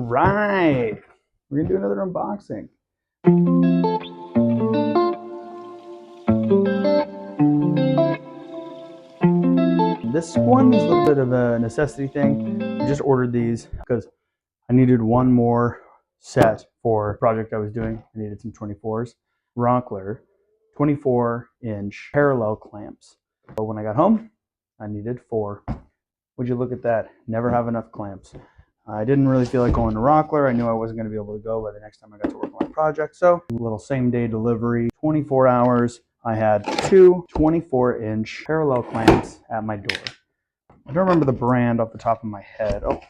Right. We're going to do another unboxing. This one is a little bit of a necessity thing. I just ordered these because I needed one more set for a project I was doing. I needed some 24s. Rockler 24-inch parallel clamps. But when I got home, I needed 4. Would you look at that? Never have enough clamps. I didn't really feel like going to Rockler. I knew I wasn't going to be able to go by the next time I got to work on my project. So a little same-day delivery, 24 hours. I had 2 24-inch parallel clamps at my door. I don't remember the brand off the top of my head. Oh,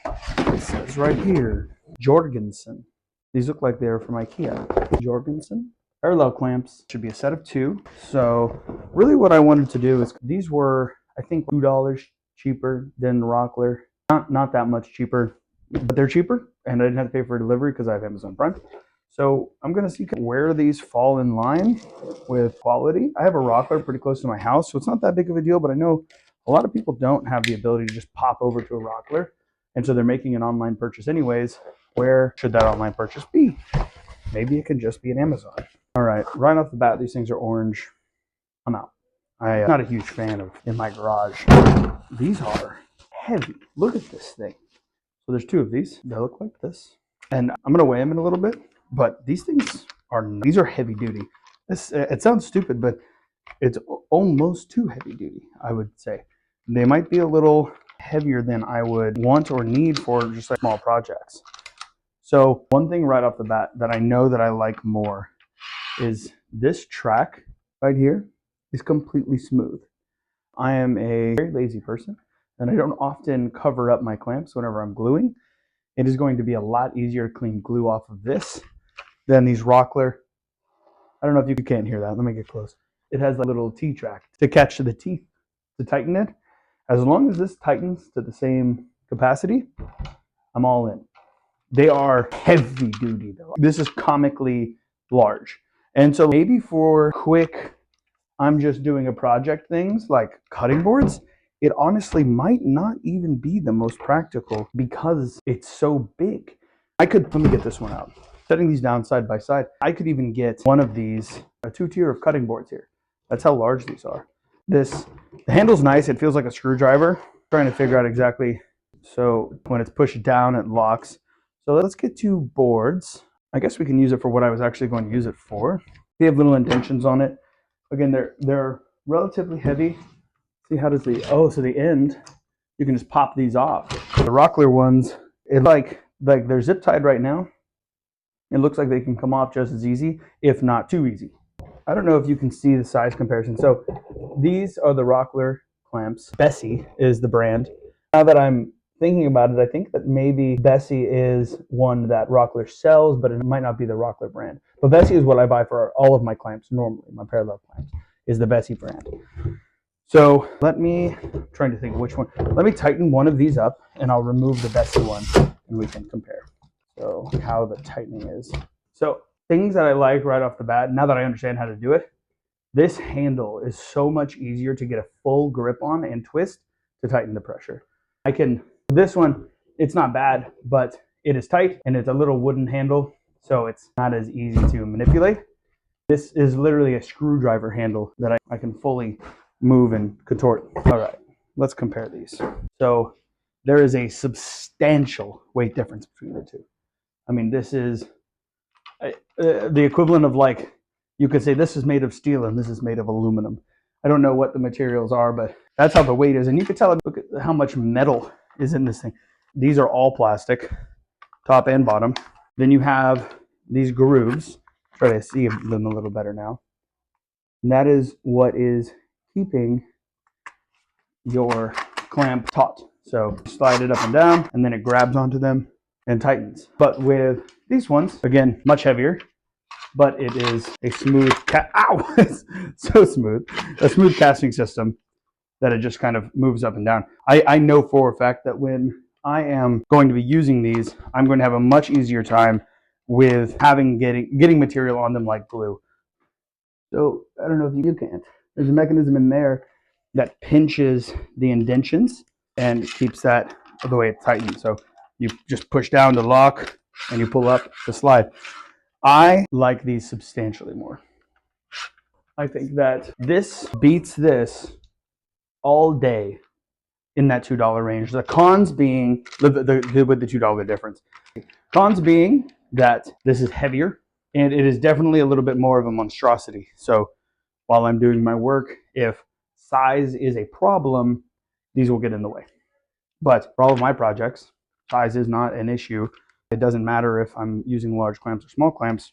it says right here, Jorgensen. These look like they're from IKEA. Jorgensen. Parallel clamps should be a set of 2. So really what I wanted to do is, these were, I think, $2 cheaper than the Rockler. Not that much cheaper, but they're cheaper, and I didn't have to pay for delivery because I have Amazon Prime. So I'm going to see where these fall in line with quality. I have a Rockler pretty close to my house, so it's not that big of a deal, but I know a lot of people don't have the ability to just pop over to a Rockler, and so they're making an online purchase anyways. Where should that online purchase be? Maybe it can just be an Amazon. All right, right off the bat, these things are orange. I'm out. I'm not a huge fan of in my garage. These are heavy. Look at this thing. So there's 2 of these. They look like this. And I'm going to weigh them in a little bit, but these things are heavy duty. It sounds stupid, but it's almost too heavy duty, I would say. They might be a little heavier than I would want or need for just like small projects. So one thing right off the bat that I know that I like more is this track right here is completely smooth. I am a very lazy person, and I don't often cover up my clamps whenever I'm gluing. It is going to be a lot easier to clean glue off of this than these Rockler. I don't know if you can hear that. Let me get close. It has a little T-track to catch the teeth to tighten it. As long as this tightens to the same capacity, I'm all in. They are heavy duty though. This is comically large. And so maybe for quick, I'm just doing a project things like cutting boards, it honestly might not even be the most practical because it's so big. Let me get this one out. Setting these down side by side, I could even get one of these, a 2-tier of cutting boards here. That's how large these are. The handle's nice. It feels like a screwdriver. I'm trying to figure out exactly. So when it's pushed down, it locks. So let's get 2 boards. I guess we can use it for what I was actually going to use it for. They have little indentions on it. Again, they're relatively heavy. See, how does so the end, you can just pop these off. The Rockler ones, it's like they're zip tied right now. It looks like they can come off just as easy, if not too easy. I don't know if you can see the size comparison. So these are the Rockler clamps. Bessie is the brand. Now that I'm thinking about it, I think that maybe Bessie is one that Rockler sells, but it might not be the Rockler brand. But Bessie is what I buy for all of my clamps normally. My parallel clamps is the Bessie brand. So I'm trying to think which one. Let me tighten one of these up, and I'll remove the Bessie one, and we can compare. So how the tightening is. So things that I like right off the bat, now that I understand how to do it, this handle is so much easier to get a full grip on and twist to tighten the pressure. This one, it's not bad, but it is tight, and it's a little wooden handle, so it's not as easy to manipulate. This is literally a screwdriver handle that I can fully move and contort. All right, let's compare these. So there is a substantial weight difference between the 2. I mean, this is the equivalent of, like, you could say this is made of steel and this is made of aluminum. I don't know what the materials are, but that's how the weight is. And you can tell, look at how much metal is in this thing. These are all plastic, top and bottom. Then you have these grooves. Try to see them a little better now. And that is what is keeping your clamp taut. So slide it up and down, and then it grabs onto them and tightens. But with these ones, again, much heavier, but it is a smooth it's so smooth. A smooth casting system that it just kind of moves up and down. I know for a fact that when I am going to be using these, I'm going to have a much easier time with getting material on them like glue. So I don't know if you can't. There's a mechanism in there that pinches the indentions and keeps that the way it's tightened. So you just push down to lock, and you pull up the slide. I like these substantially more. I think that this beats this all day in that $2 range. The cons being with the $2 difference. Cons being that this is heavier and it is definitely a little bit more of a monstrosity. So while I'm doing my work, if size is a problem, these will get in the way. But for all of my projects, size is not an issue. It doesn't matter if I'm using large clamps or small clamps.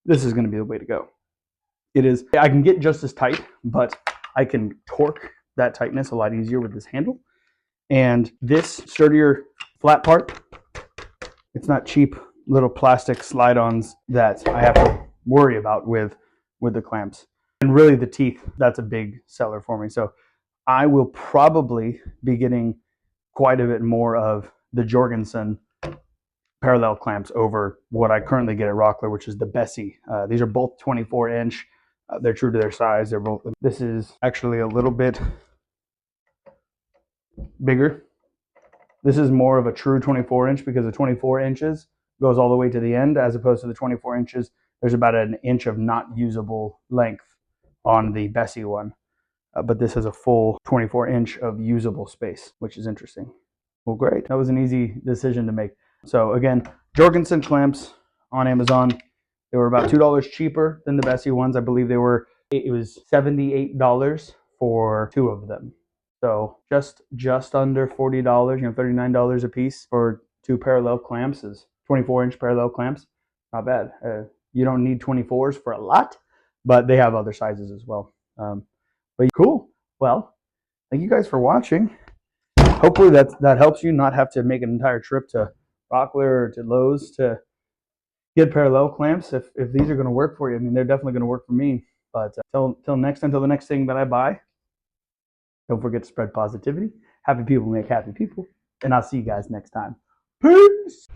This is going to be the way to go. It is, I can get just as tight, but I can torque that tightness a lot easier with this handle. And this sturdier flat part, it's not cheap little plastic slide-ons that I have to worry about with the clamps. And really the teeth, that's a big seller for me. So I will probably be getting quite a bit more of the Jorgensen parallel clamps over what I currently get at Rockler, which is the Bessie. These are both 24-inch. They're true to their size. They're both. This is actually a little bit bigger. This is more of a true 24-inch because the 24 inches goes all the way to the end, as opposed to the 24 inches. There's about an inch of not usable length on the Bessie one. But this has a full 24-inch of usable space, which is interesting. Well, great. That was an easy decision to make. So again, Jorgensen clamps on Amazon. They were about $2 cheaper than the Bessie ones. I believe it was $78 for two of them. So just under $40, $39 a piece for two parallel clamps is 24-inch parallel clamps. Not bad. You don't need 24s for a lot, but they have other sizes as well. But cool. Well, thank you guys for watching. Hopefully that helps you not have to make an entire trip to Rockler or to Lowe's to get parallel clamps. If these are going to work for you, I mean, they're definitely going to work for me. But until the next thing that I buy, don't forget to spread positivity. Happy people make happy people. And I'll see you guys next time. Peace.